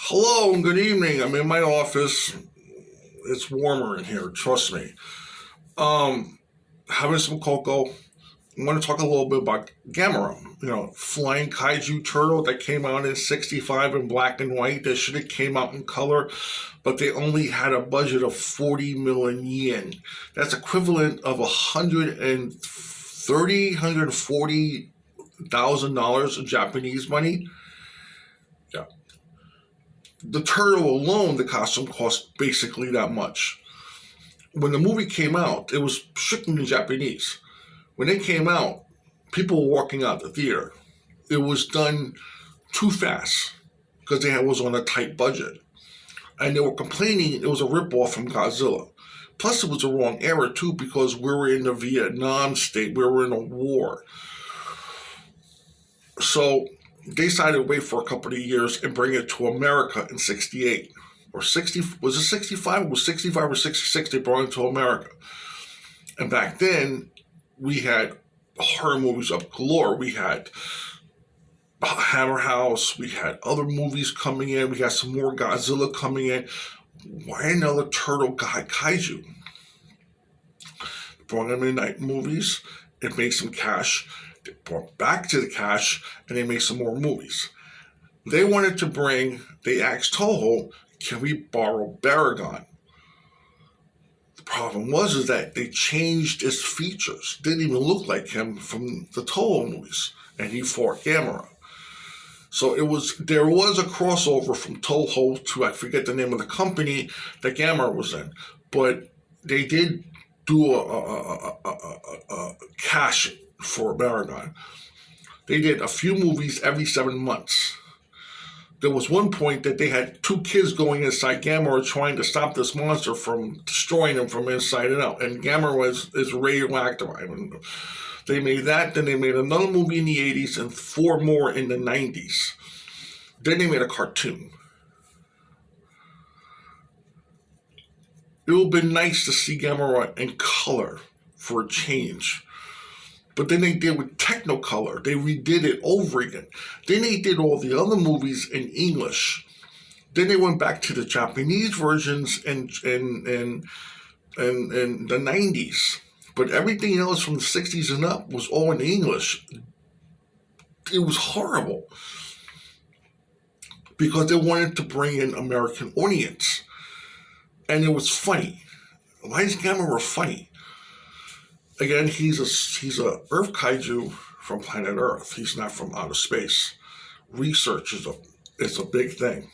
Hello and good evening. I'm in my office. It's warmer in here, trust me. Having some cocoa. I want to talk a little bit about Gamera. Flying kaiju turtle that came out in '65 in black and white. That should have came out in color, but they only had a budget of 40 million yen. That's equivalent of $140,000 in Japanese money. Yeah. The turtle alone, the costume cost basically that much. When the movie came out, it was strictly in Japanese. When it came out, people were walking out the theater. It was done too fast because it was on a tight budget. And they were complaining it was a ripoff from Godzilla. Plus, it was the wrong era, too, because we were in the Vietnam state. We were in a war. So they decided to wait for a couple of years and bring it to America in '68. Or 60, was it 65? It was 65 or 66 they brought it to America. And back then, we had horror movies up galore. We had Hammer House. We had other movies coming in. We got some more Godzilla coming in. Why another turtle kaiju? They brought them in night movies. It made some cash. They brought back to the cash, and they made some more movies. They asked Toho, can we borrow Baragon? The problem was that they changed his features. Didn't even look like him from the Toho movies, and he fought Gamera. So there was a crossover from Toho to, I forget the name of the company that Gamera was in, but they did do a cash for Baragon. They did a few movies every 7 months. There was one point that they had 2 kids going inside Gamera trying to stop this monster from destroying them from inside and out. And Gamera is radioactive. They made that, then they made another movie in the 80s and 4 more in the 90s. Then they made a cartoon. It would have been nice to see Gamera in color for a change. But then they did with Technicolor. They redid it over again. Then they did all the other movies in English. Then they went back to the Japanese versions in the 90s. But everything else from the 60s and up was all in English. It was horrible. Because they wanted to bring in American audience. And it was funny. Why is Gamera funny? Again, he's a Earth kaiju from planet Earth. He's not from outer space. Research is a big thing.